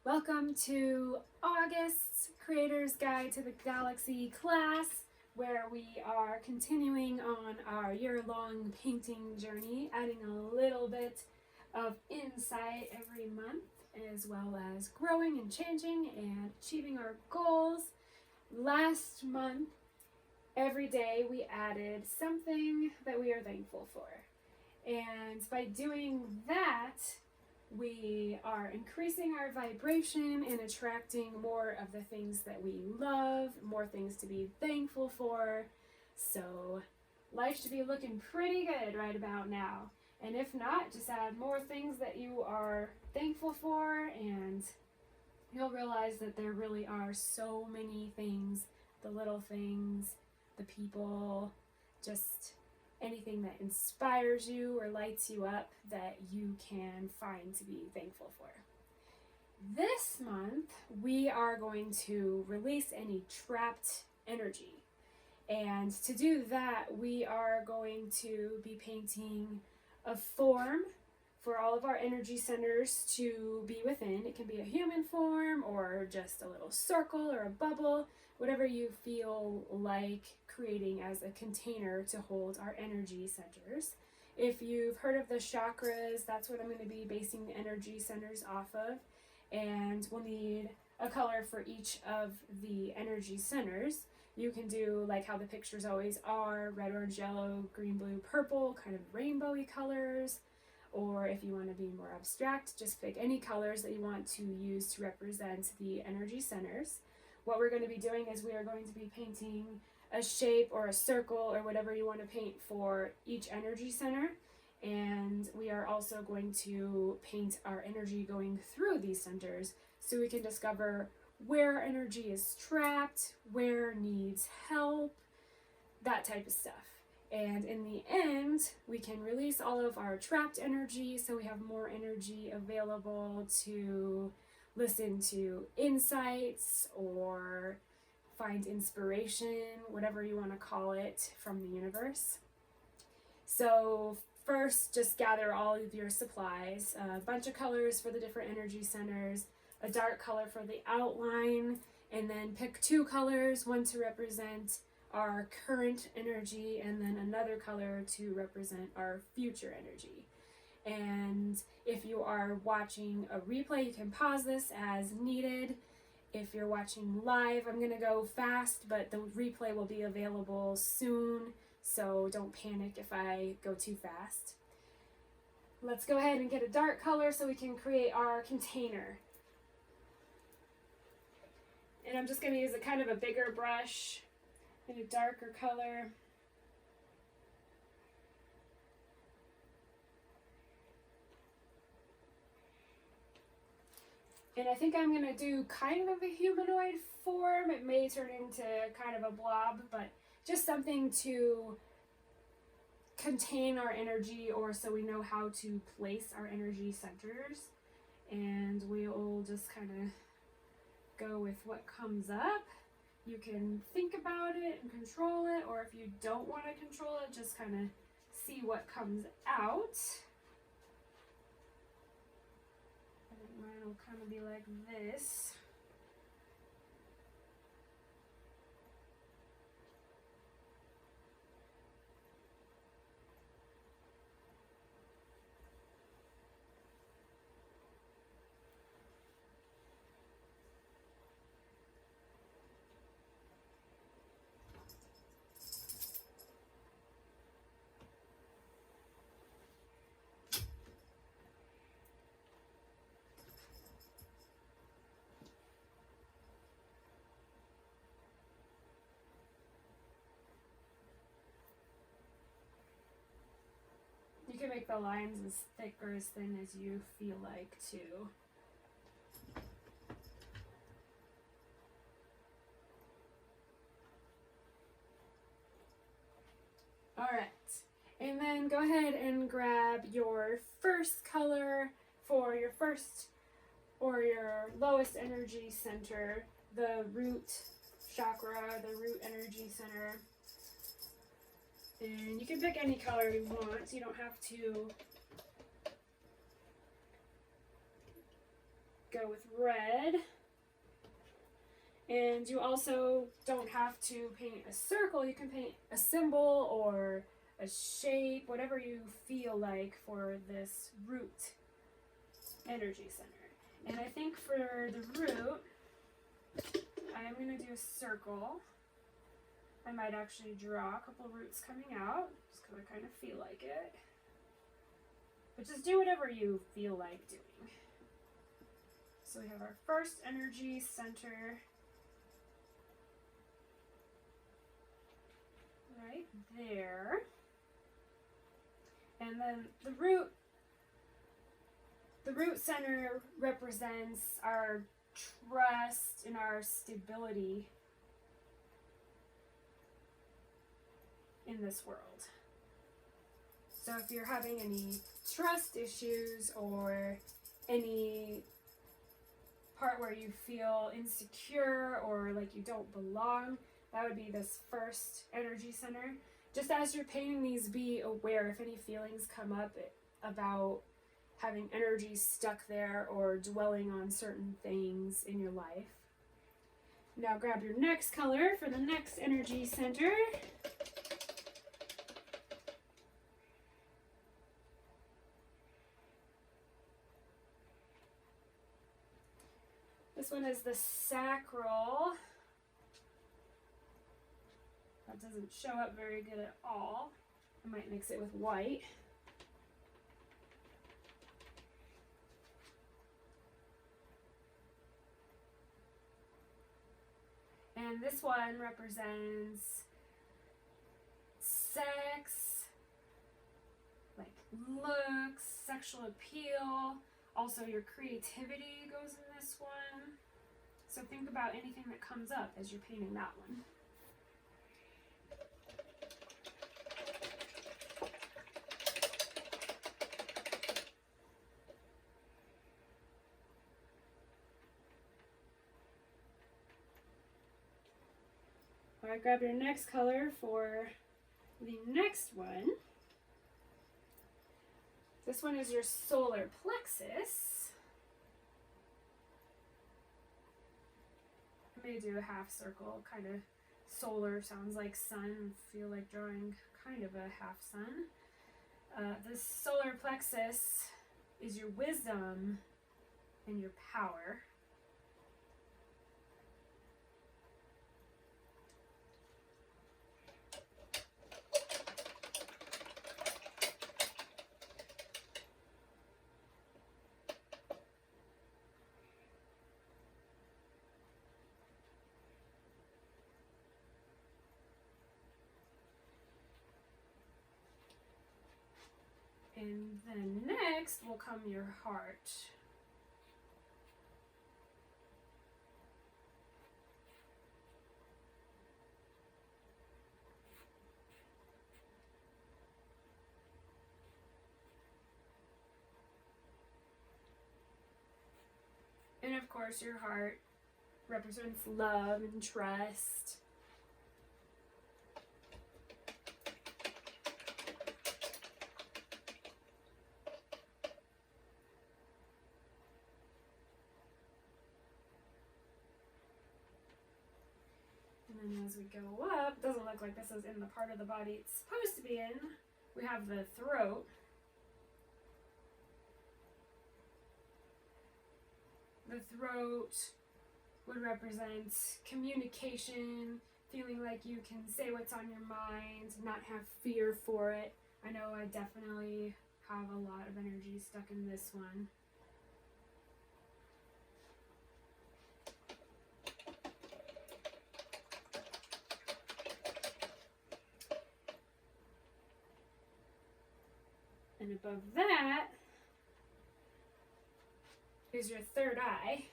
Welcome to August's Creator's Guide to the Galaxy class, where we are continuing on our year-long painting journey, adding a little bit of insight every month, as well as growing and changing and achieving our goals. Last month, every day we added something that we are thankful for. And by doing that, we are increasing our vibration and attracting more of the things that we love, more things to be thankful for. So life should be looking pretty good right about now. And if not, just add more things that you are thankful for, and you'll realize that there really are so many things, the little things, the people, just anything that inspires you or lights you up that you can find to be thankful for. This month, we are going to release any trapped energy. And to do that, we are going to be painting a form for all of our energy centers to be within. It can be a human form or just a little circle or a bubble, whatever you feel like creating as a container to hold our energy centers. If you've heard of the chakras, that's what I'm going to be basing the energy centers off of. And we'll need a color for each of the energy centers. You can do like how the pictures always are, red, orange, yellow, green, blue, purple, kind of rainbowy colors. Or if you want to be more abstract, just pick any colors that you want to use to represent the energy centers. What we're going to be doing is we are going to be painting a shape or a circle or whatever you want to paint for each energy center. And we are also going to paint our energy going through these centers so we can discover where energy is trapped, where needs help, that type of stuff. And in the end, we can release all of our trapped energy so we have more energy available to listen to insights or find inspiration, whatever you want to call it, from the universe. So first, just gather all of your supplies, a bunch of colors for the different energy centers, a dark color for the outline, and then pick two colors, one to represent our current energy and then another color to represent our future energy. And if you are watching a replay, you can pause this as needed. If you're watching live, I'm going to go fast, but the replay will be available soon, so don't panic if I go too fast. Let's go ahead and get a dark color so we can create our container. And I'm just going to use a kind of a bigger brush in a darker color. And I think I'm going to do kind of a humanoid form. It may turn into kind of a blob, but just something to contain our energy, or so we know how to place our energy centers. And we'll just kind of go with what comes up. You can think about it and control it, or if you don't want to control it, just kind of see what comes out. I think mine will kind of be like this. You can make the lines as thick or as thin as you feel like too. Alright, and then go ahead and grab your first color for your first or your lowest energy center, the root chakra, the root energy center. And you can pick any color you want. You don't have to go with red. And you also don't have to paint a circle. You can paint a symbol or a shape, whatever you feel like for this root energy center. And I think for the root, I'm going to do a circle. I might actually draw a couple roots coming out, just because I kind of feel like it. But just do whatever you feel like doing. So we have our first energy center right there. And then the root center represents our trust and our stability in this world. So if you're having any trust issues or any part where you feel insecure or like you don't belong, that would be this first energy center. Just as you're painting these, be aware if any feelings come up about having energy stuck there or dwelling on certain things in your life. Now grab your next color for the next energy center. This one is the sacral. That doesn't show up very good at all. I might mix it with white. And this one represents sex, like looks, sexual appeal. Also your creativity goes in this one. So think about anything that comes up as you're painting that one. All right, grab your next color for the next one. This one is your solar plexus. I'm going to do a half circle, kind of solar sounds like sun, feel like drawing kind of a half sun. The solar plexus is your wisdom and your power. And then next will come your heart. And of course your heart represents love and trust. And then as we go up, doesn't look like this is in the part of the body it's supposed to be in. We have the throat. The throat would represent communication, feeling like you can say what's on your mind, not have fear for it. I know I definitely have a lot of energy stuck in this one. And above that is your third eye.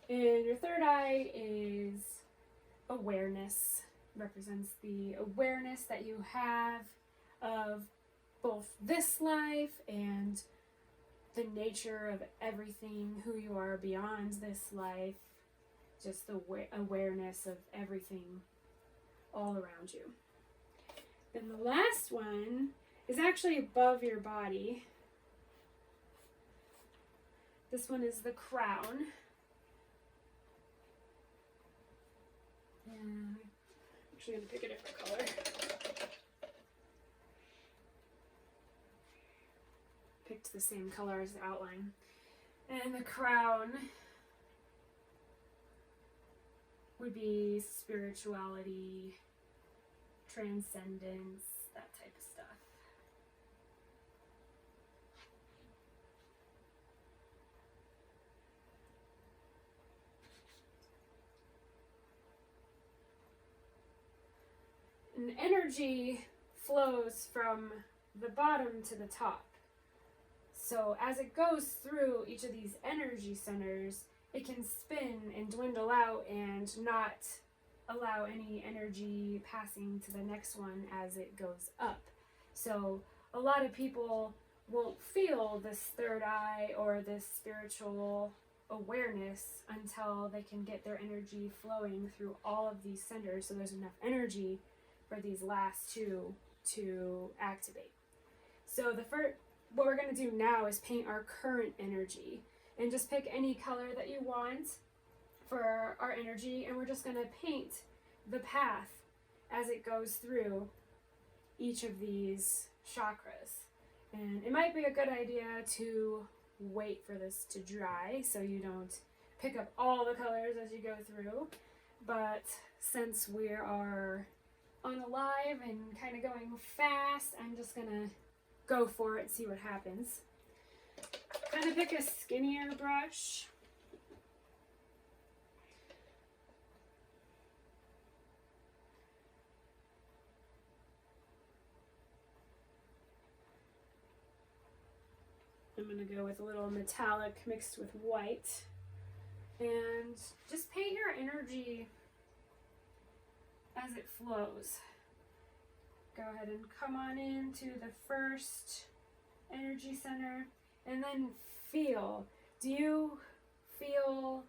And your third eye is awareness. Represents the awareness that you have of both this life and the nature of everything, who you are beyond this life, just the awareness of everything all around you. Then the last one is actually above your body. This one is the crown. And I'm actually going to pick a different color. Picked the same color as the outline. And the crown would be spirituality, transcendence, that type of stuff. And energy flows from the bottom to the top. So as it goes through each of these energy centers, it can spin and dwindle out and not allow any energy passing to the next one as it goes up. So a lot of people won't feel this third eye or this spiritual awareness until they can get their energy flowing through all of these centers, so there's enough energy for these last two to activate. So what we're going to do now is paint our current energy, and just pick any color that you want for our energy, and we're just going to paint the path as it goes through each of these chakras. And it might be a good idea to wait for this to dry so you don't pick up all the colors as you go through, but since we are unalive and kind of going fast, I'm just gonna go for it, see what happens. Kind of pick a skinnier brush. I'm going to go with a little metallic mixed with white. And just paint your energy as it flows. Go ahead and come on into the first energy center and then feel. Do you feel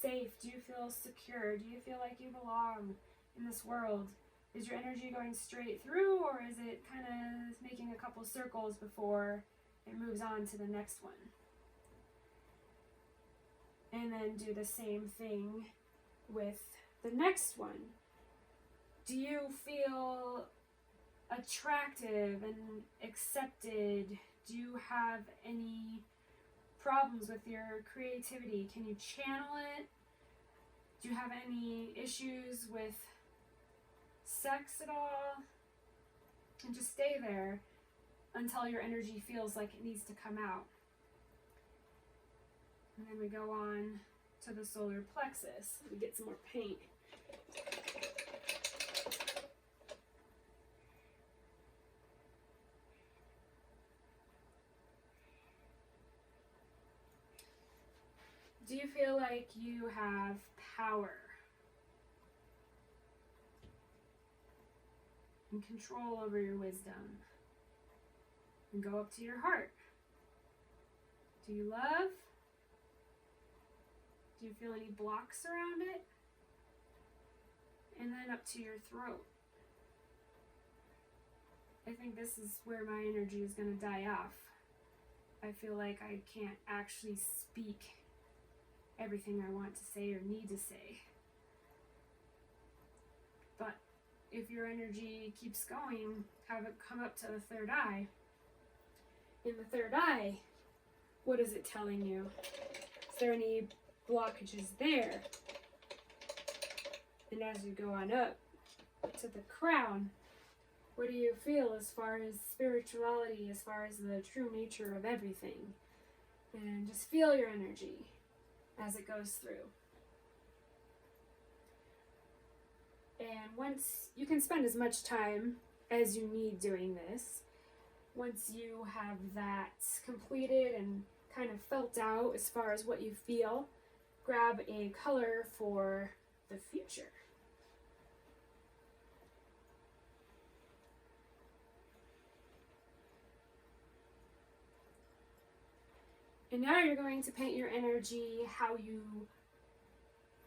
safe? Do you feel secure? Do you feel like you belong in this world? Is your energy going straight through, or is it kind of making a couple circles before it moves on to the next one? And then do the same thing with the next one. Do you feel attractive and accepted? Do you have any problems with your creativity? Can you channel it? Do you have any issues with sex at all? And just stay there until your energy feels like it needs to come out. And then we go on to the solar plexus. We get some more paint. Do you feel like you have power and control over your wisdom? And go up to your heart. Do you love? Do you feel any blocks around it? And then up to your throat. I think this is where my energy is going to die off. I feel like I can't actually speak everything I want to say or need to say. But if your energy keeps going, have it come up to the third eye. In the third eye, what is it telling you? Is there any blockages there? And as you go on up to the crown, what do you feel as far as spirituality, as far as the true nature of everything? And just feel your energy as it goes through. And once you can spend as much time as you need doing this, once you have that completed and kind of felt out as far as what you feel, grab a color for the future. And now you're going to paint your energy how you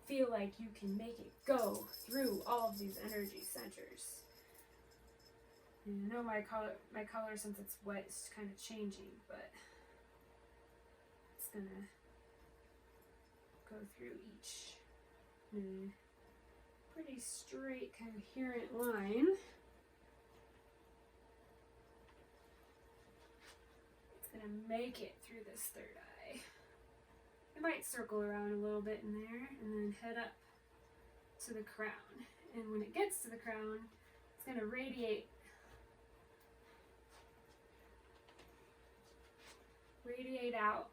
feel like you can make it go through all of these energy centers. And I know my color, since it's wet, is kind of changing, but it's gonna go through each in a pretty straight, coherent line. It's gonna make it through this third eye. It might circle around a little bit in there and then head up to the crown. And when it gets to the crown, it's gonna radiate out.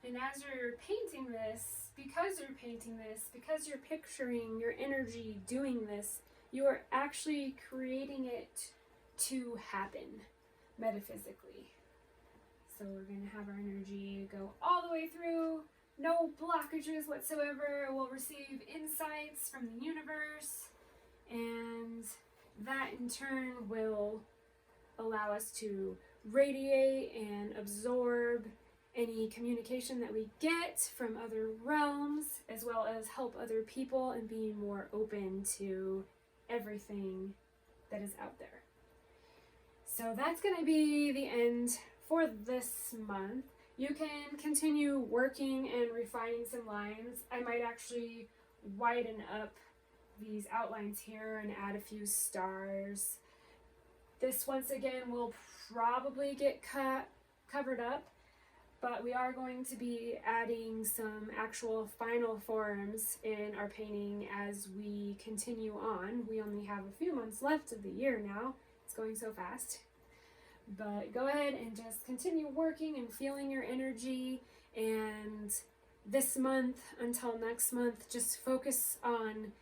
And as you're painting this, because you're picturing your energy doing this, you are actually creating it to happen metaphysically. So we're going to have our energy go all the way through, no blockages whatsoever. We'll receive insights from the universe, and that in turn will allow us to radiate and absorb any communication that we get from other realms, as well as help other people and be more open to everything that is out there. So that's going to be the end for this month. You can continue working and refining some lines. I might actually widen up these outlines here and add a few stars. This once again will probably get covered up, but we are going to be adding some actual final forms in our painting as we continue on. We only have a few months left of the year now. It's going so fast. But go ahead and just continue working and feeling your energy. And this month until next month, just focus on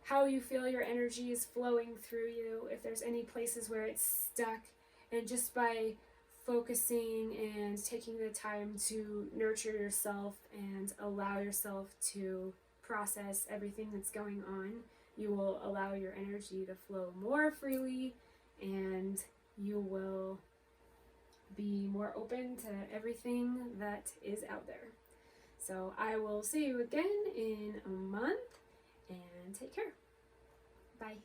how you feel your energy is flowing through you, if there's any places where it's stuck. And just by focusing and taking the time to nurture yourself and allow yourself to process everything that's going on, you will allow your energy to flow more freely, and you will be more open to everything that is out there. So I will see you again in a month, and take care. Bye.